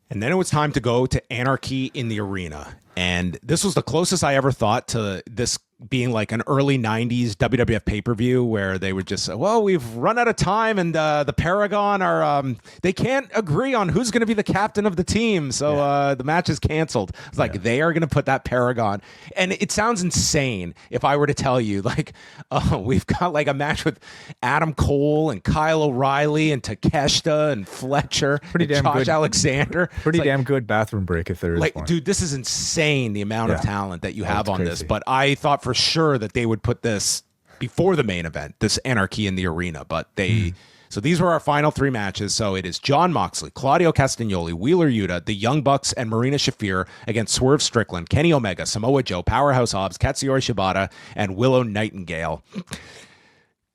And then it was time to go to Anarchy in the Arena. And this was the closest I ever thought to this being like an early 90s WWF pay-per-view where they would just say, well, we've run out of time and the Paragon are, they can't agree on who's going to be the captain of the team. So the match is canceled. It's like they are going to put that Paragon. And it sounds insane if I were to tell you, like, oh, we've got like a match with Adam Cole and Kyle O'Reilly and Takeshita and Fletcher Pretty and damn Josh good. Alexander. Pretty It's damn good bathroom break if there is like, one. dude, this is insane, the amount of talent that you have it's on this. crazy. But I thought for sure that they would put this before the main event, this Anarchy in the Arena. But they, so these were our final three matches. So it is Jon Moxley, Claudio Castagnoli, Wheeler Yuta, the Young Bucks, and Marina Shafir against Swerve Strickland, Kenny Omega, Samoa Joe, Powerhouse Hobbs, Katsuyori Shibata, and Willow Nightingale.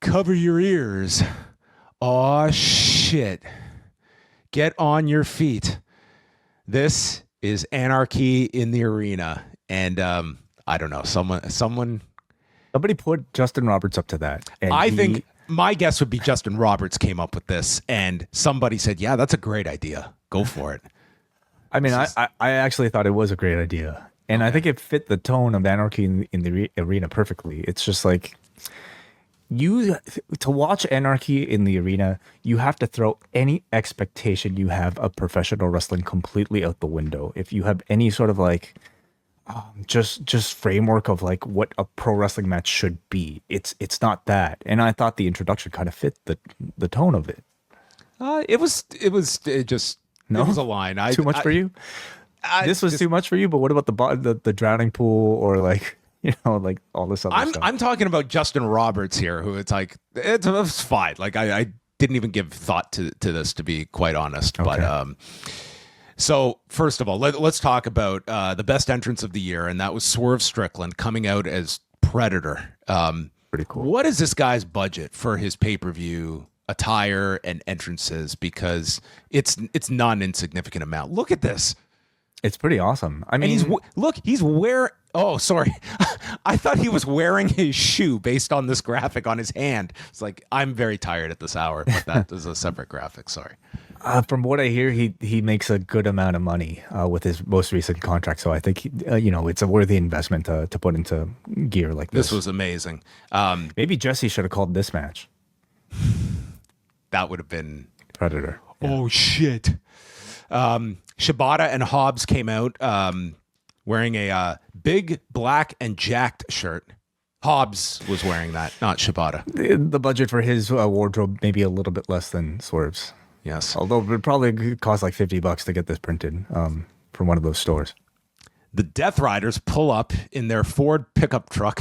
Cover your ears. Aw, shit. Get on your feet. This is Anarchy in the Arena. And I don't know, Somebody put Justin Roberts up to that. And I think my guess would be Justin Roberts came up with this and somebody said, yeah, that's a great idea. Go for it. I mean, I actually thought it was a great idea. And I think it fit the tone of Anarchy in the Arena perfectly. It's just like, to watch Anarchy in the Arena, you have to throw any expectation you have of professional wrestling completely out the window. If you have any sort of like just framework of like what a pro wrestling match should be, it's not that. And I thought the introduction kind of fit the tone of it. It was a line. Too much for you? This was too much for you, but what about the drowning pool or like, like all this other stuff? I'm talking about Justin Roberts here, who it's like, it's fine. Like I didn't even give thought to this, to be quite honest. Okay. But so first of all, let's talk about the best entrance of the year, and that was Swerve Strickland coming out as Predator. Pretty cool. What is this guy's budget for his pay-per-view attire and entrances? Because it's not an insignificant amount. Look at this. It's pretty awesome. I mean, he's wearing. Oh, sorry. I thought he was wearing his shoe based on this graphic on his hand. It's like, I'm very tired at this hour, but that is a separate graphic. Sorry. From what I hear, he makes a good amount of money with his most recent contract. So I think it's a worthy investment to put into gear like this. This was amazing. Maybe Jesse should have called this match. That would have been Predator. Yeah. Oh shit. Shibata and Hobbs came out wearing a big black and jacked shirt. Hobbs was wearing that, not Shibata. The budget for his wardrobe maybe a little bit less than Swerve's. Yes. Although it would probably cost like $50 to get this printed from one of those stores. The Death Riders pull up in their Ford pickup truck.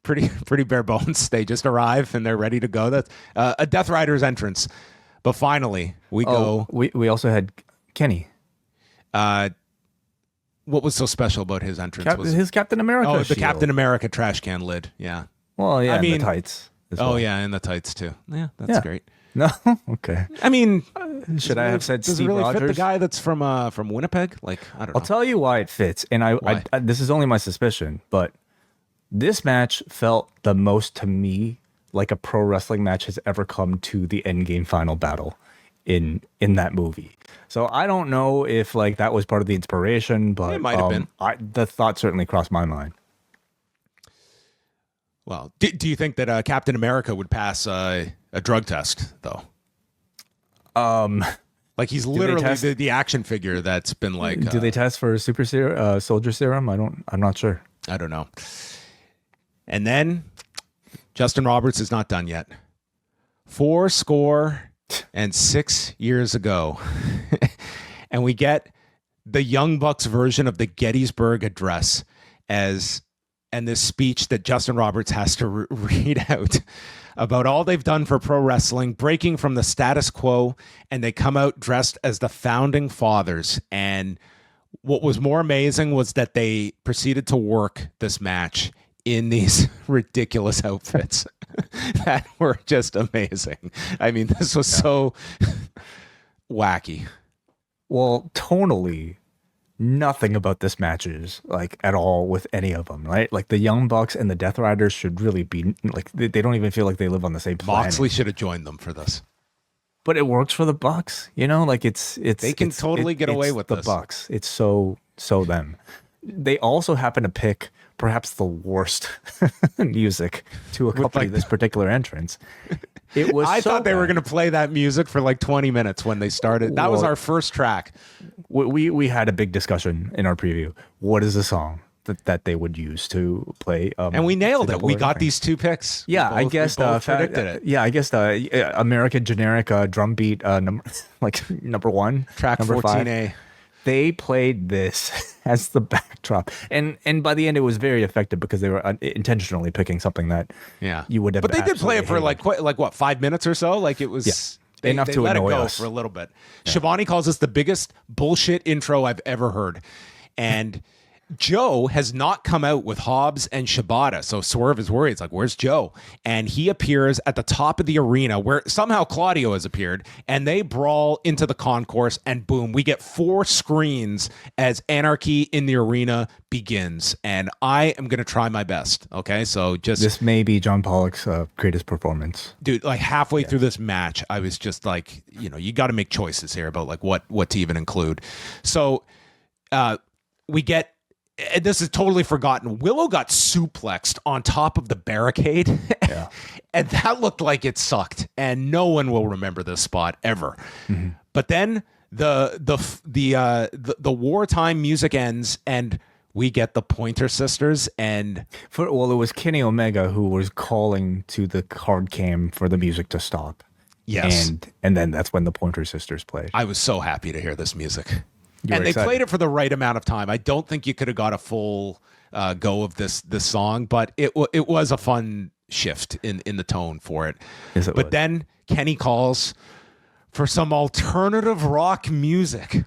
pretty bare bones. They just arrive and they're ready to go. That's a Death Riders entrance. But finally, we go. We also had Kenny. What was so special about his entrance? Was his Captain America Oh, the shield. Captain America trash can lid. Yeah. Well, yeah, I mean, and the tights. As well. Yeah, and the tights too. Yeah, that's great. No, okay. I mean, should I have said does Steve it really Rogers? fit the guy that's from Winnipeg? Like, I don't know. I'll tell you why it fits, and I this is only my suspicion, but this match felt the most to me like a pro wrestling match has ever come to the Endgame final battle in that movie. So I don't know if like that was part of the inspiration, but it might have been. The thought certainly crossed my mind. Well, do you think that Captain America would pass a drug test though? Like he's literally the action figure that's been like. Do they test for soldier serum? I'm not sure. I don't know. And then Justin Roberts is not done yet. 76 years ago, and we get the Young Bucks version of the Gettysburg Address and this speech that Justin Roberts has to read out about all they've done for pro wrestling, breaking from the status quo, and they come out dressed as the founding fathers. And what was more amazing was that they proceeded to work this match in these ridiculous outfits that were just amazing. I mean, this was so wacky. Well, tonally, nothing about this matches like at all with any of them, right? Like the Young Bucks and the Death Riders should really be like they don't even feel like they live on the same planet. Moxley should have joined them for this. but it works for the Bucks. You know, like They can totally get away with the this. Bucks. It's so them. They also happen to pick perhaps the worst music to accompany this particular entrance. It was. I so thought they were bad. going to play that music for like 20 minutes when they started. That was Well, our first track. we had a big discussion in our preview. What is the song that they would use to play? And we nailed to it. double We their got entrance? these two picks. Yeah, We I both- guess we both predicted it. Yeah, I guess the American generic drum beat number like number one, Track number 14A. they played this as the backdrop, and by the end it was very effective because they were intentionally picking something that Yeah, you would have. But they did play it for absolutely like what 5 minutes or so. Like it was enough they to let it annoy go us. for a little bit. Shivani calls this the biggest bullshit intro I've ever heard, and Joe has not come out with Hobbs and Shibata. So Swerve is worried. It's like, where's Joe? And he appears at the top of the arena where somehow Claudio has appeared, and they brawl into the concourse, and boom, we get 4 screens as Anarchy in the arena begins. And I am going to try my best. Okay. So just, This may be John Pollock's greatest performance. dude, like halfway through this match, I was just like, you got to make choices here about like what to even include. So we get, and this is totally forgotten, Willow got suplexed on top of the barricade. Yeah. And that looked like it sucked, and no one will remember this spot ever. But then the wartime music ends, and we get the Pointer Sisters, and It was Kenny Omega who was calling to the card cam for the music to stop. yes, And then that's when the Pointer Sisters played. I was so happy to hear this music. You And were they excited. played it for the right amount of time. I don't think you could have got a full go of this song, but it was a fun shift in the tone for it. Yes, it But was. then Kenny calls for some alternative rock music.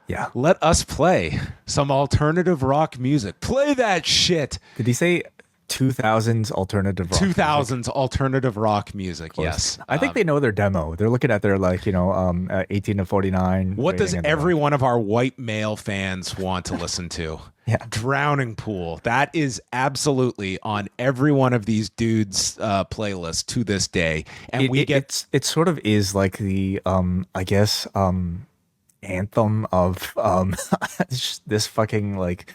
Yeah. Let us play some alternative rock music. Play that shit. Did he say 2000s alternative rock? 2000s alternative rock music. Yes. I think they know their demo. They're looking at their 18 to 49. What does rating and they're every one of our white male fans want to listen to? Yeah. Drowning Pool. That is absolutely on every one of these dudes' playlists to this day. And it sort of is like the I guess anthem of this fucking like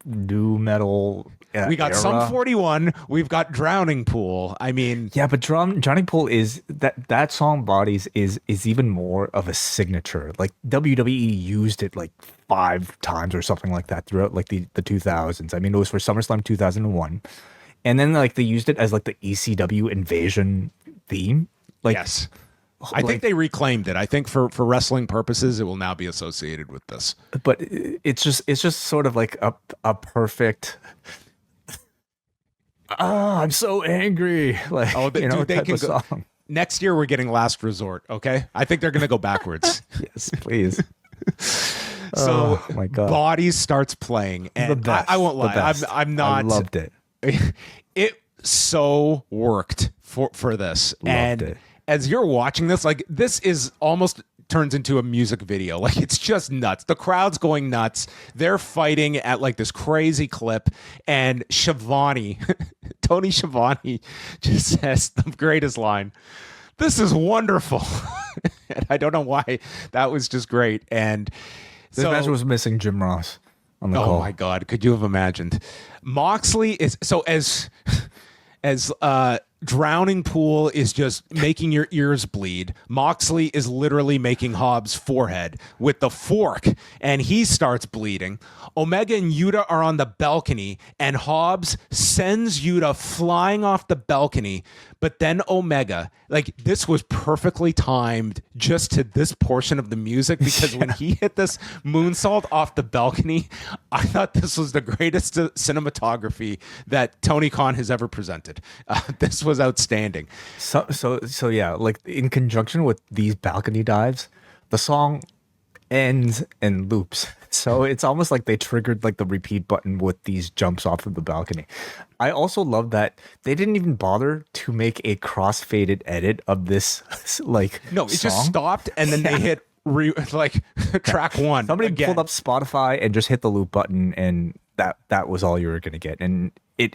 new metal. we got era. Sum 41. We've got Drowning Pool. I mean, Yeah, but Johnny Pool is that song bodies is even more of a signature. Like WWE used it like 5 times or something like that throughout like the 2000s. I mean, it was for SummerSlam 2001, and then like they used it as like the ECW invasion theme. Like yes. I think they reclaimed it. I think for wrestling purposes, it will now be associated with this. but it's just sort of like a perfect. I'm so angry. Like Dude, they type can of go. song. Next year, we're getting Last Resort. Okay, I think they're going to go backwards. Yes, please. So, Oh, my God. Bodies starts playing, and The best. I won't The lie, best. I'm not. I loved it. It so worked for this, and it. as you're watching this, like this is almost turns into a music video. Like it's just nuts. The crowd's going nuts. They're fighting at like this crazy clip, and Shivani, Tony Schiavone, just says the greatest line. This is wonderful. And I don't know why that was just great. And This match was missing Jim Ross on the call. oh my God, could you have imagined? Moxley is so as Drowning Pool is just making your ears bleed. Moxley is literally making Hobbs' forehead with the fork, and he starts bleeding. Omega and Yuta are on the balcony, and Hobbs sends Yuta flying off the balcony. But then Omega, like this was perfectly timed just to this portion of the music, because when he hit this moonsault off the balcony, I thought this was the greatest cinematography that Tony Khan has ever presented. This was outstanding. So yeah, like in conjunction with these balcony dives, the song ends and loops. So it's almost like they triggered like the repeat button with these jumps off of the balcony. I also love that they didn't even bother to make a cross-faded edit of this like No, it song. just stopped, and then they hit track 1. Somebody again. pulled up Spotify and just hit the loop button, and that was all you were gonna get. And it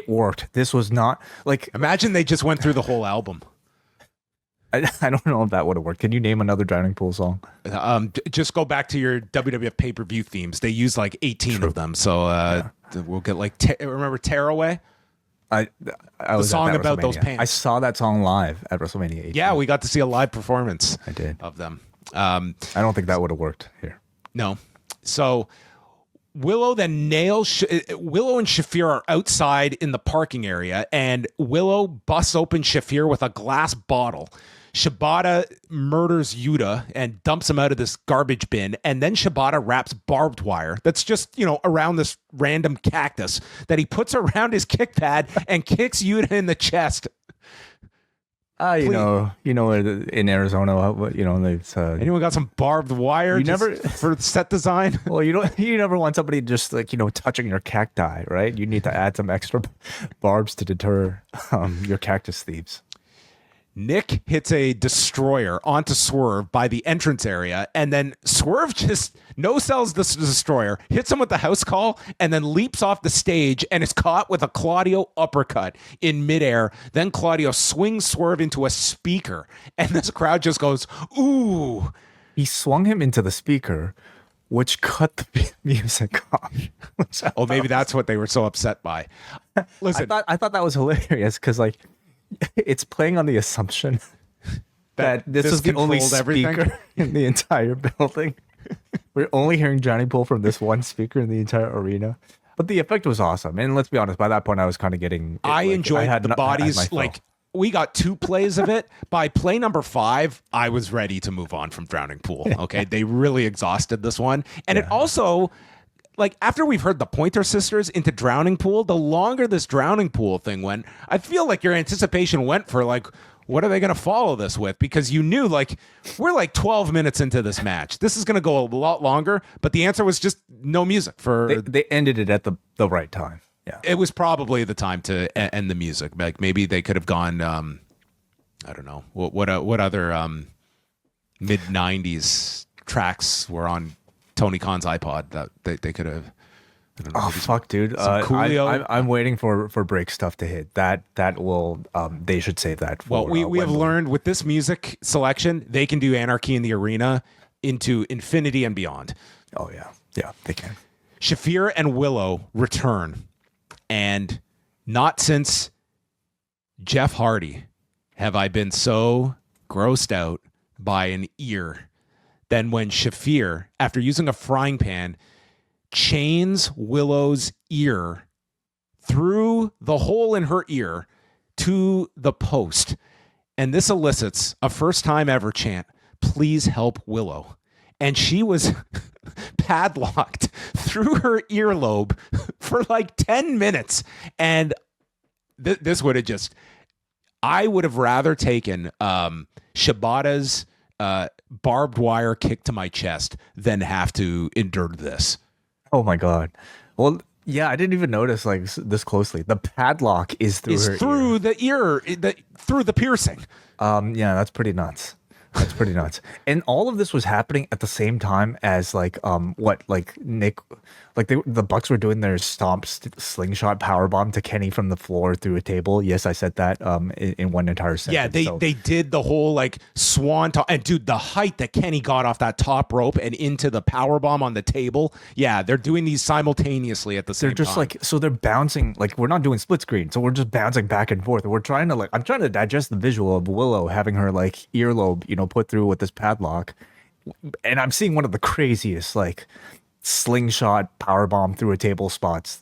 worked. This was not like Imagine they just went through the whole album. I don't know if that would have worked. Can you name another Drowning Pool song? Just go back to your WWF pay-per-view themes. They use like 18 of them. So we'll get like, remember Tearaway? I was song at that about those WrestleMania. pants. I saw that song live at WrestleMania 18. Yeah, we got to see a live performance. I did. Of them. I don't think that would have worked here. No. So Willow then nails Willow and Shafir are outside in the parking area, and Willow busts open Shafir with a glass bottle. Shibata murders Yuta and dumps him out of this garbage bin, and then Shibata wraps barbed wire that's just, around this random cactus that he puts around his kick pad and kicks Yuta in the chest. You know, in Arizona, there's anyone got some barbed wire for set design? Well, you never want somebody just touching your cacti, right? You need to add some extra barbs to deter your cactus thieves. Nick hits a destroyer onto Swerve by the entrance area, and then Swerve just no-sells the destroyer, hits him with the house call, and then leaps off the stage and is caught with a Claudio uppercut in midair. Then Claudio swings Swerve into a speaker, and this crowd just goes, ooh. He swung him into the speaker, which cut the music off. Oh, maybe that's what they were so upset by. Listen, I thought that was hilarious because it's playing on the assumption that this is the only speaker in the entire building. We're only hearing Johnny Pool from this one speaker in the entire arena. But the effect was awesome. And let's be honest, by that point, I was kind of getting... I enjoyed the bodies. We got 2 plays of it. By play number 5, I was ready to move on from Drowning Pool. Okay, they really exhausted this one. And it also... after we've heard the Pointer Sisters into Drowning Pool, the longer this Drowning Pool thing went, I feel like your anticipation went for what are they going to follow this with? Because you knew we're 12 minutes into this match. This is going to go a lot longer, but the answer was just no music for... They ended it at the right time. Yeah. It was probably the time to end the music. Maybe they could have gone, I don't know, what other mid-90s tracks were on Tony Khan's iPod that they could have. I don't know, fuck, dude! I'm waiting for break stuff to hit. That will they should save that. For, we have learned with this music selection, they can do Anarchy in the Arena into infinity and beyond. Oh yeah, they can. Shafir and Willow return, and not since Jeff Hardy have I been so grossed out by an ear than when Shafir, after using a frying pan, chains Willow's ear through the hole in her ear to the post. And this elicits a first time ever chant, "Please help Willow." And she was padlocked through her earlobe for 10 minutes. And this would have just... I would have rather taken Shibata's barbed wire kick to my chest than have to endure this. Oh my god! Well, yeah, I didn't even notice this closely. The padlock is through the ear, through the piercing. Yeah, that's pretty nuts. That's pretty nuts. And all of this was happening at the same time as Nick, the Bucks were doing their stomp slingshot powerbomb to Kenny from the floor through a table. Yes, I said that in one entire sentence. Yeah, they did the whole swan top. And dude, the height that Kenny got off that top rope and into the powerbomb on the table. Yeah, they're doing these simultaneously at the same time. They're just so they're bouncing, we're not doing split screen. So we're just bouncing back and forth. And we're trying to I'm trying to digest the visual of Willow having her earlobe, put through with this padlock. And I'm seeing one of the craziest slingshot powerbomb through a table spots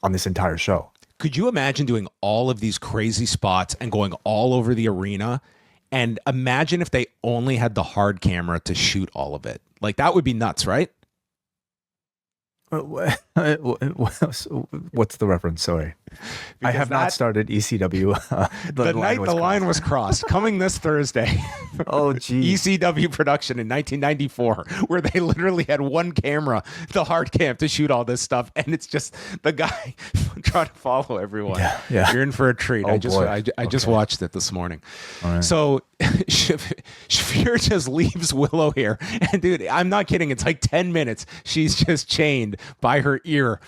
on this entire show. Could you imagine doing all of these crazy spots and going all over the arena? And imagine if they only had the hard camera to shoot all of it. That would be nuts, right? What's the reference? Sorry. I have not started ECW. The night the line was crossed. Coming this Thursday. Oh, geez. ECW production in 1994, where they literally had one camera, the hard cam, to shoot all this stuff. And it's just the guy trying to follow everyone. Yeah. You're in for a treat. Oh, I just watched it this morning. All right. So Shafir just leaves Willow here. And dude, I'm not kidding. It's 10 minutes. She's just chained by her ear.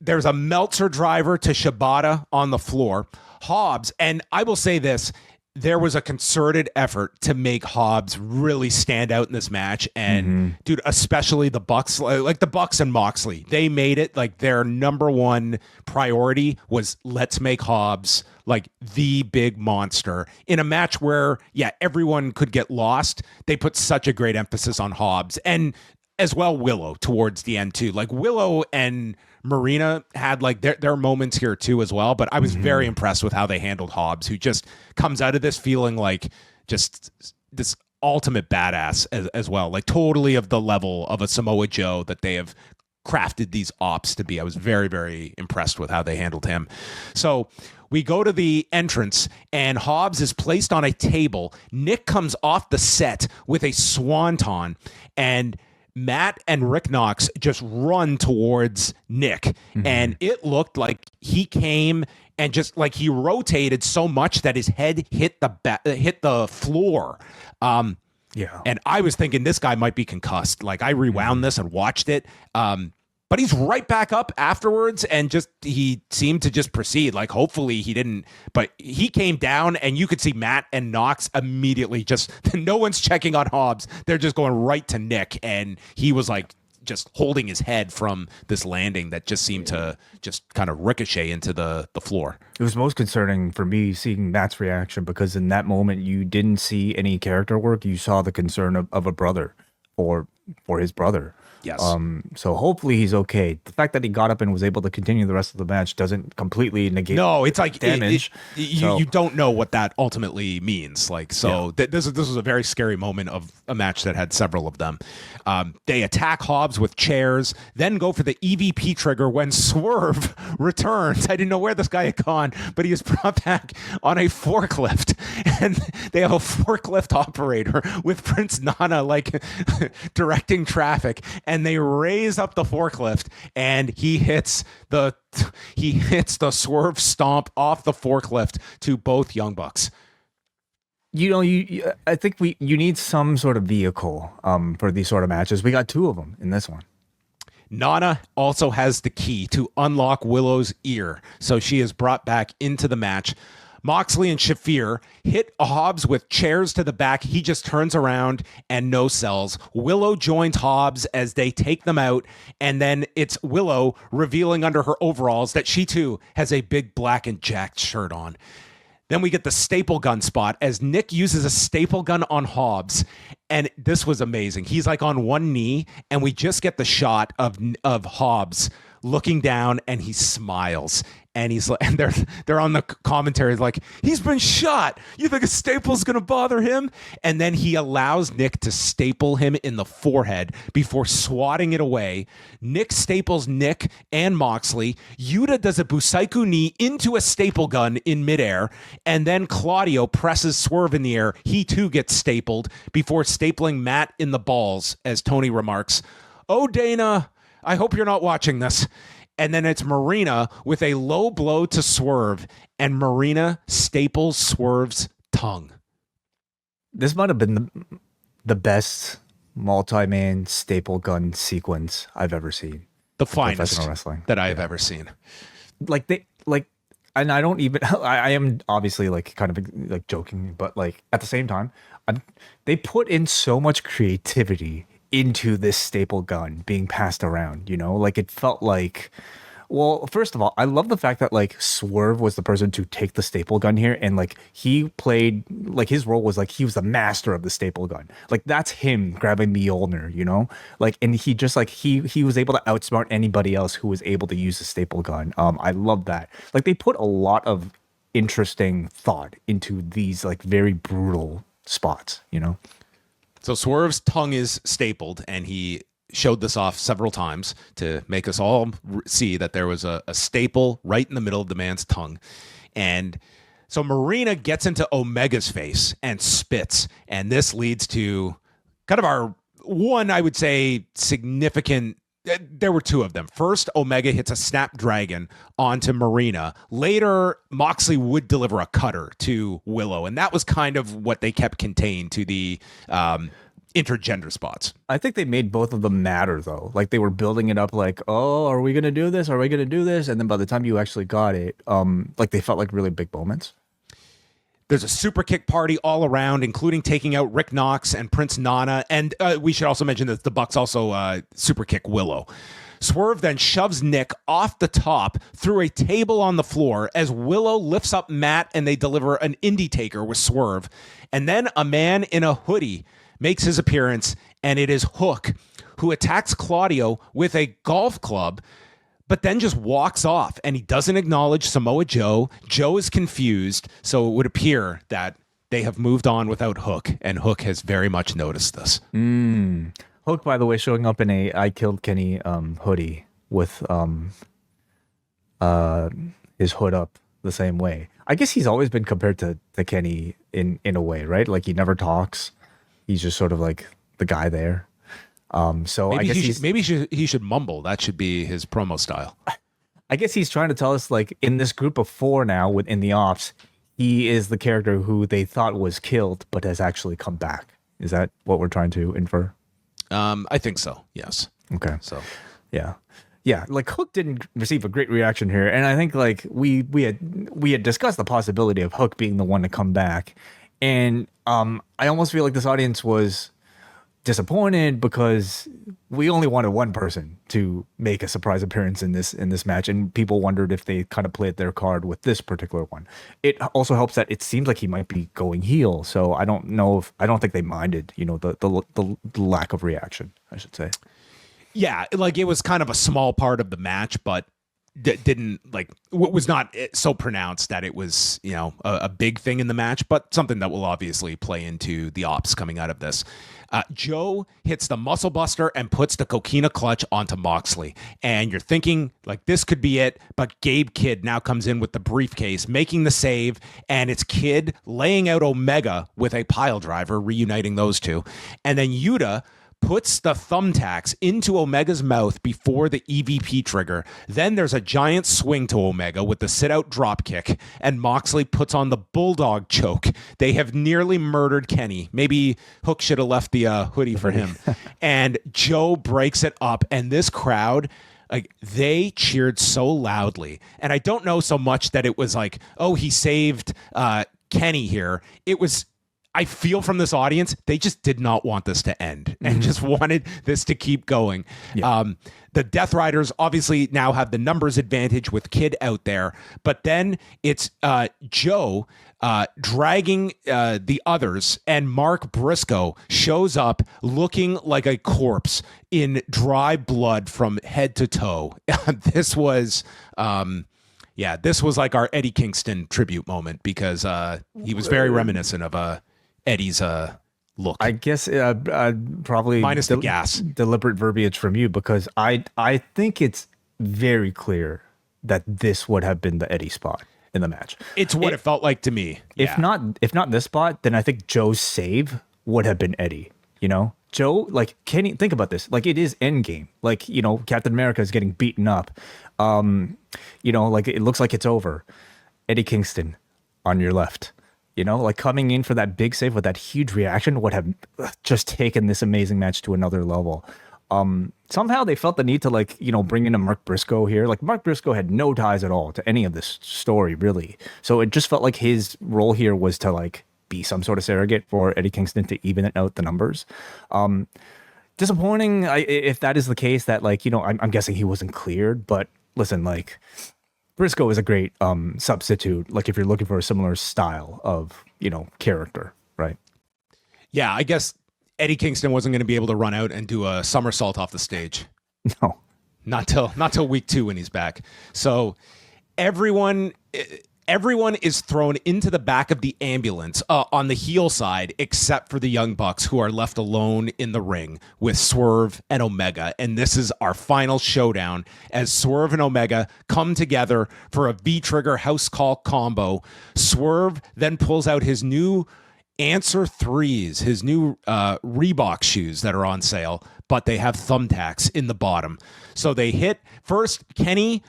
There's a Meltzer driver to Shibata on the floor. Hobbs, and I will say this, there was a concerted effort to make Hobbs really stand out in this match. And dude, especially the Bucks, like the Bucks and Moxley, they made it like their number one priority was let's make Hobbs like the big monster in a match where, yeah, everyone could get lost. They put such a great emphasis on Hobbs and as well Willow towards the end too. Like Willow and Marina had like their moments here too as well, but I was very impressed with how they handled Hobbs, who just comes out of this feeling like just this ultimate badass as well, like totally of the level of a Samoa Joe that they have crafted these ops to be. I was very, very impressed with how they handled him. So we go to the entrance and Hobbs is placed on a table. Nick comes off the set with a swanton and Matt and Rick Knox just run towards Nick, and it looked like he came and just like he rotated so much that his head hit the floor. Yeah, and I was thinking this guy might be concussed. Like I rewound this and watched it. But he's right back up afterwards and just he seemed to just proceed. Like hopefully he didn't, but he came down and you could see Matt and Knox immediately just no one's checking on Hobbs. They're just going right to Nick. And he was like just holding his head from this landing that just seemed to just kind of ricochet into the floor. It was most concerning for me seeing Matt's reaction because in that moment you didn't see any character work. You saw the concern of a brother for his brother. Yes. So hopefully he's okay. The fact that he got up and was able to continue the rest of the match doesn't completely negate. No, it's like damage. You don't know what that ultimately means. Like so, this was a very scary moment of a match that had several of them. They attack Hobbs with chairs, then go for the EVP trigger when Swerve returns. I didn't know where this guy had gone, but he is brought back on a forklift, and they have a forklift operator with Prince Nana like directing traffic. And they raise up the forklift, and he hits the Swerve stomp off the forklift to both Young Bucks. You know, I think you need some sort of vehicle for these sort of matches. We got two of them in this one. Nana also has the key to unlock Willow's ear, so she is brought back into the match. Moxley and Shafir hit Hobbs with chairs to the back. He just turns around and no sells. Willow joins Hobbs as they take them out. And then it's Willow revealing under her overalls that she too has a big black and jacked shirt on. Then we get the staple gun spot as Nick uses a staple gun on Hobbs. And this was amazing. He's like on one knee and we just get the shot of Hobbs looking down and he smiles. And he's like, and they're on the commentary like, he's been shot. You think a staple's gonna bother him? And then he allows Nick to staple him in the forehead before swatting it away. Nick staples Nick and Moxley. Yuta does a Busaiku knee into a staple gun in midair, and then Claudio presses Swerve in the air. He too gets stapled before stapling Matt in the balls, as Tony remarks, "Oh Dana, I hope you're not watching this." And then it's Marina with a low blow to Swerve, and Marina staples Swerve's tongue. This might have been the best multi-man staple gun sequence I've ever seen. The finest professional wrestling that I have ever seen. And I don't even, I am obviously like kind of like joking, but like at the same time, they put in so much creativity into this staple gun being passed around, you know, like it felt like, well, first of all, I love the fact that like Swerve was the person to take the staple gun here, and like he played like his role was like he was the master of the staple gun. Like that's him grabbing Mjolnir, you know, like, and he just like he was able to outsmart anybody else who was able to use the staple gun. I love that. Like they put a lot of interesting thought into these like very brutal spots, you know. So Swerve's tongue is stapled, and he showed this off several times to make us all see that there was a staple right in the middle of the man's tongue. And so Marina gets into Omega's face and spits, and this leads to kind of our one, I would say, significant. There were two of them. First, Omega hits a Snapdragon onto Marina. Later, Moxley would deliver a cutter to Willow, and that was kind of what they kept contained to the intergender spots. I think they made both of them matter, though. Like they were building it up like, oh, are we going to do this? Are we going to do this? And then by the time you actually got it, like they felt like really big moments. There's a super kick party all around, including taking out Rick Knox and Prince Nana. And we should also mention that the Bucks also super kick Willow. Swerve then shoves Nick off the top through a table on the floor as Willow lifts up Matt and they deliver an indie taker with Swerve. And then a man in a hoodie makes his appearance, and it is Hook, who attacks Claudio with a golf club, but then just walks off, and he doesn't acknowledge Samoa Joe. Joe is confused, so it would appear that they have moved on without Hook, and Hook has very much noticed this. Hook, by the way, showing up in a I Killed Kenny hoodie with his hood up the same way. I guess he's always been compared to Kenny in a way, right? Like, he never talks. He's just sort of like the guy there. So maybe I guess he should mumble. That should be his promo style. I guess he's trying to tell us, like, in this group of 4 now within the Ops, he is the character who they thought was killed but has actually come back. Is that what we're trying to infer? I think so. Yes. Okay. So, yeah. Like, Hook didn't receive a great reaction here, and I think like we had discussed the possibility of Hook being the one to come back, and I almost feel like this audience was disappointed because we only wanted one person to make a surprise appearance in this match, and people wondered if they kind of played their card with this particular one. It also helps that it seems like he might be going heel, so I don't think they minded, the lack of reaction, I should say. Yeah, like, it was kind of a small part of the match, but was not so pronounced that it was, a big thing in the match, but something that will obviously play into the Ops coming out of this. Joe hits the muscle buster and puts the coquina clutch onto Moxley. And you're thinking, like, this could be it. But Gabe Kidd now comes in with the briefcase, making the save. And it's Kidd laying out Omega with a pile driver, reuniting those two. And then Yuta puts the thumbtacks into Omega's mouth before the EVP trigger. Then there's a giant swing to Omega with the sit-out dropkick, and Moxley puts on the bulldog choke. They have nearly murdered Kenny. Maybe Hook should have left the hoodie for him. And Joe breaks it up, and this crowd, like, they cheered so loudly. And I don't know so much that it was like, oh, he saved Kenny here. It was, I feel from this audience, they just did not want this to end and just wanted this to keep going. Yeah. The Death Riders obviously now have the numbers advantage with Kidd out there, but then it's Joe dragging the others, and Mark Briscoe shows up looking like a corpse in dry blood from head to toe. This was like our Eddie Kingston tribute moment, because he was very reminiscent of Eddie's look. I guess probably minus the gas. Deliberate verbiage from you, because I think it's very clear that this would have been the Eddie spot in the match. It's what it felt like to me. If not this spot, then I think Joe's save would have been Eddie. Joe, like, Kenny, think about this. Like, it is endgame. Like, Captain America is getting beaten up. Like, it looks like it's over. Eddie Kingston on your left. Like, coming in for that big save with that huge reaction would have just taken this amazing match to another level. Somehow they felt the need to, like, bring in a Mark Briscoe here. Like, Mark Briscoe had no ties at all to any of this story, really. So it just felt like his role here was to, like, be some sort of surrogate for Eddie Kingston to even out the numbers. Disappointing if that is the case, that, like, I'm guessing he wasn't cleared. But listen, like, Briscoe is a great substitute, like, if you're looking for a similar style of, character, right? Yeah, I guess Eddie Kingston wasn't going to be able to run out and do a somersault off the stage. No. Not till week 2 when he's back. So everyone is thrown into the back of the ambulance on the heel side, except for the Young Bucks, who are left alone in the ring with Swerve and Omega. And this is our final showdown as Swerve and Omega come together for a V-Trigger house call combo. Swerve then pulls out his new Answer 3s, his new Reebok shoes that are on sale, but they have thumbtacks in the bottom. So they hit first. Kenny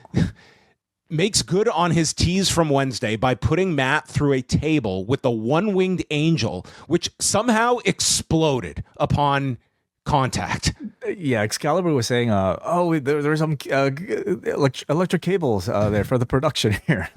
makes good on his tease from Wednesday by putting Matt through a table with the one-winged angel, which somehow exploded upon contact. Yeah, Excalibur was saying, "Oh, there's some electric cables there for the production here."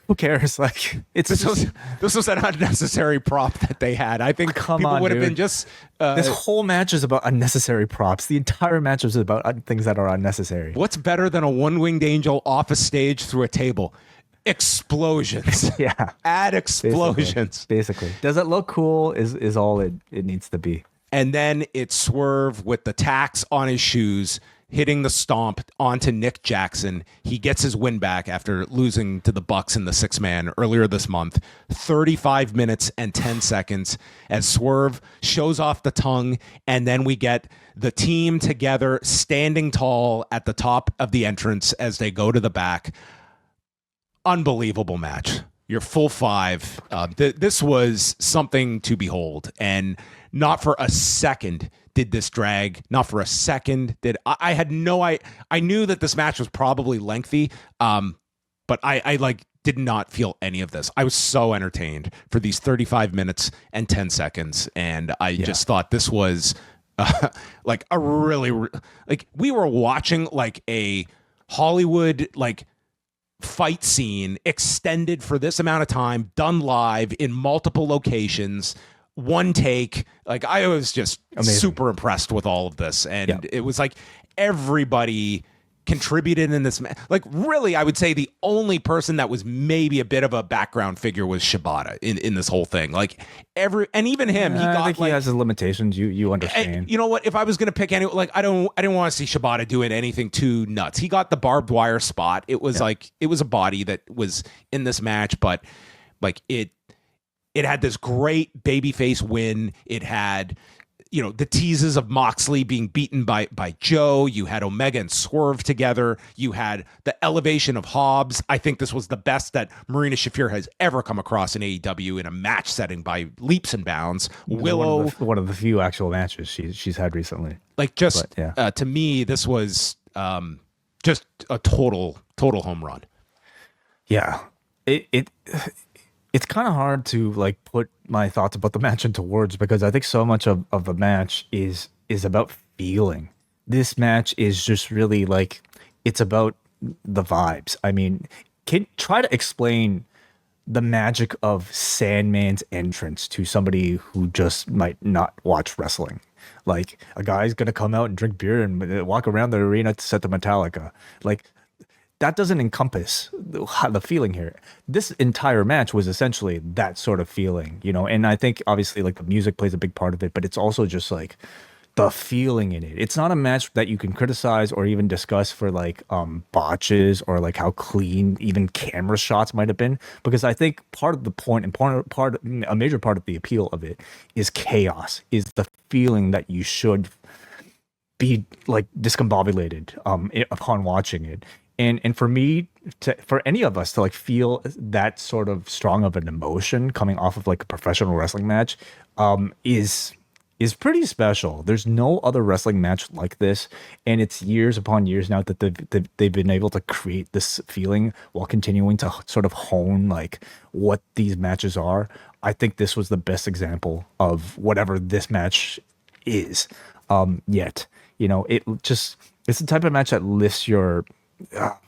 Who cares? Like, it's This just, was this was an unnecessary prop that they had. I think come people on, would have been dude. just This whole match is about unnecessary props. The entire match is about things that are unnecessary. what's better than a one-winged angel off a stage through a table? Explosions. Yeah, Add basically. explosions. Basically, does it look cool? Is all it needs to be. And then it's Swerve with the tacks on his shoes, hitting the stomp onto Nick Jackson. He gets his win back after losing to the Bucks in the six-man earlier this month. 35 minutes and 10 seconds as Swerve shows off the tongue, and then we get the team together standing tall at the top of the entrance as they go to the back. Unbelievable match. Your full five. This was something to behold, and not for a second did this drag. Not for a second did I had no I knew that this match was probably lengthy, but I like did not feel any of this. I was so entertained for these 35 minutes and 10 seconds, and I just thought this was like a really like we were watching like a Hollywood like fight scene extended for this amount of time, done live in multiple locations, one take. Like I was just super impressed with all of this, and it was like everybody contributed in this like really I would say the only person that was maybe a bit of a background figure was Shibata in this whole thing. Like and even him, he got I think like, he has his limitations. You understand. and you know what? If I was gonna pick any, like I didn't want to see Shibata doing anything too nuts. He got the barbed wire spot. It was like it was a body that was in this match, but like it had this great babyface win. It had, you know, the teases of Moxley being beaten by Joe. You had Omega and Swerve together. You had the elevation of Hobbs. I think this was the best that Marina Shafir has ever come across in AEW in a match setting by leaps and bounds. Willow, one of the few actual matches she's had recently. like just to me, this was just a total home run. Yeah, it's kind of hard to like put my thoughts about the match into words because I think so much of the match is about feeling. This match is just really like it's about the vibes. I mean, try to explain the magic of Sandman's entrance to somebody who just might not watch wrestling. Like a guy's gonna come out and drink beer and walk around the arena to set the Metallica. Like that doesn't encompass the feeling here. This entire match was essentially that sort of feeling, you know. And I think obviously like the music plays a big part of it, but it's also just like the feeling in it. It's not a match that you can criticize or even discuss for like botches or like how clean even camera shots might have been, because I think part of the point and a major part of the appeal of it is chaos, is the feeling that you should be like discombobulated upon watching it. And for me, for any of us to like feel that sort of strong of an emotion coming off of like a professional wrestling match, is pretty special. There's no other wrestling match like this, and it's years upon years now that they've been able to create this feeling while continuing to sort of hone like what these matches are. I think this was the best example of whatever this match is. Yet, you know, it's the type of match that lifts your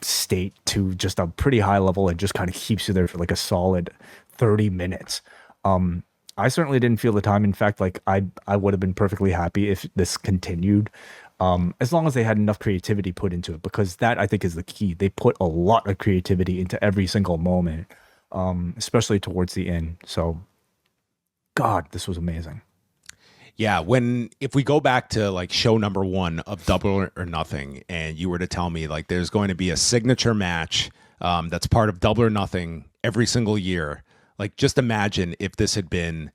state to just a pretty high level and just kind of keeps you there for like a solid 30 minutes. I certainly didn't feel the time. In fact, like I would have been perfectly happy if this continued, as long as they had enough creativity put into it, because that I think is the key. They put a lot of creativity into every single moment, especially towards the end. So, God, this was amazing. Yeah, if we go back to like show number 1 of Double or Nothing, and you were to tell me like there's going to be a signature match that's part of Double or Nothing every single year, like just imagine if this had been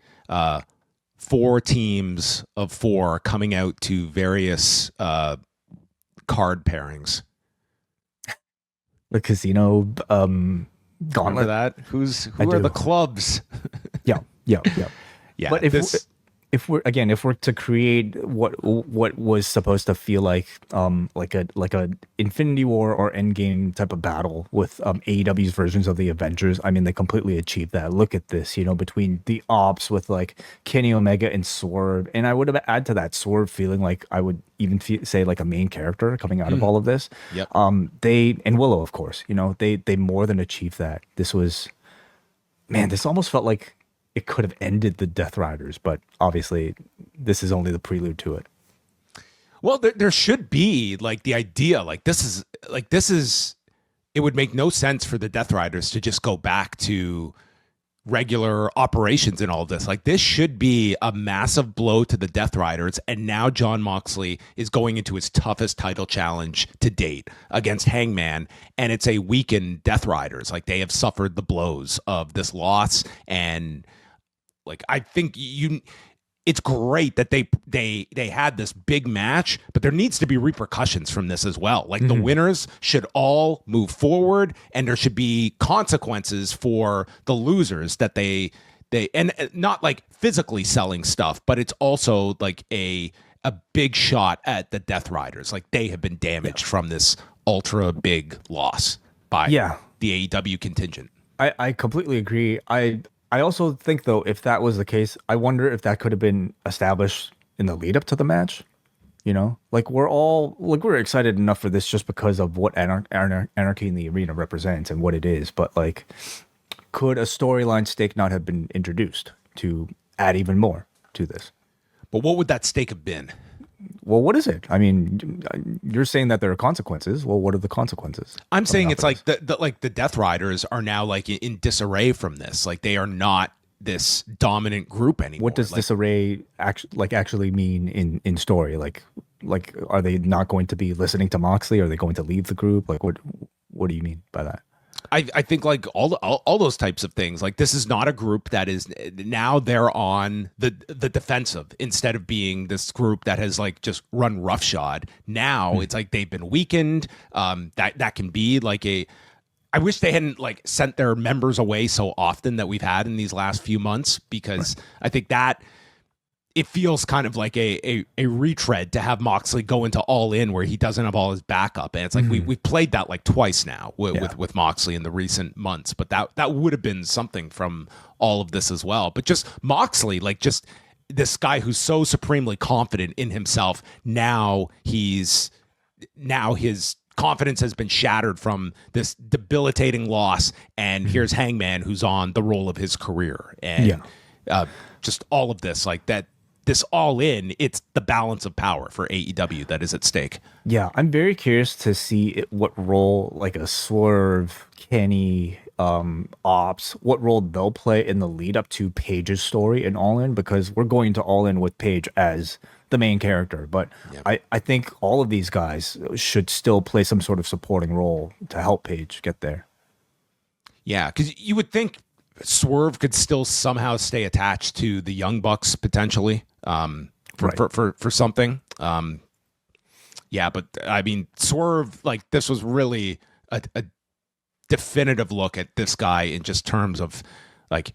4 teams of 4 coming out to various card pairings. The casino Remember gauntlet. that? Who are the clubs? Yeah. Yeah, But if this if we're to create what was supposed to feel like a Infinity War or Endgame type of battle with AEW's versions of the Avengers, I mean they completely achieved that. Look at this, between the ops with like Kenny Omega and Swerve, and I would have add to that Swerve feeling like I would even say like a main character coming out of all of this. Yep. They and Willow, of course, they more than achieved that. This was, man, this almost felt like it could have ended the Death Riders, but obviously this is only the prelude to it. Well, there should be like the idea, like this is, it would make no sense for the Death Riders to just go back to regular operations and all this. Like this should be a massive blow to the Death Riders. And now Jon Moxley is going into his toughest title challenge to date against Hangman. And it's a weakened Death Riders. Like they have suffered the blows of this loss. And like, I think it's great that they had this big match, but there needs to be repercussions from this as well. Like the winners should all move forward, and there should be consequences for the losers that they and not like physically selling stuff, but it's also like a big shot at the Death Riders. Like they have been damaged from this ultra big loss by the AEW contingent. I completely agree. I also think, though, if that was the case, I wonder if that could have been established in the lead up to the match. Like we're excited enough for this just because of what Anarchy in the Arena represents and what it is. But like, could a storyline stake not have been introduced to add even more to this? But what would that stake have been? Well, what is it? I mean, you're saying that there are consequences. Well, what are the consequences? I'm saying it's like the Death Riders are now like in disarray from this. Like they are not this dominant group anymore. What does disarray actually mean in story? Like are they not going to be listening to Moxley? Are they going to leave the group? Like what do you mean by that? I think like all those types of things. Like this is not a group that is now they're on the defensive instead of being this group that has like just run roughshod. Now it's like they've been weakened. That can be like I wish they hadn't like sent their members away so often that we've had in these last few months, because I think that it feels kind of like a retread to have Moxley go into All In where he doesn't have all his backup. And it's like we've played that like twice now with Moxley in the recent months. But that would have been something from all of this as well. But just Moxley, like just this guy who's so supremely confident in himself. Now his confidence has been shattered from this debilitating loss. And here's Hangman, who's on the roll of his career. And just all of this, like that. This All In, it's the balance of power for AEW that is at stake. Yeah, I'm very curious to see what role like a Swerve, Kenny, Ops, what role they'll play in the lead up to Paige's story in All In, because we're going to All In with Paige as the main character. But I think all of these guys should still play some sort of supporting role to help Paige get there. Yeah, because you would think Swerve could still somehow stay attached to the Young Bucks potentially for something. But I mean, Swerve, like this was really a definitive look at this guy in just terms of like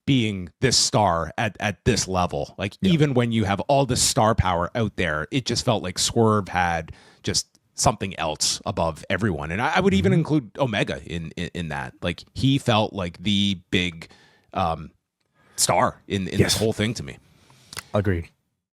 being this star at this level. Like even when you have all this star power out there, it just felt like Swerve had just something else above everyone. And I would even include Omega in that. Like he felt like the big star in this whole thing to me. Agreed.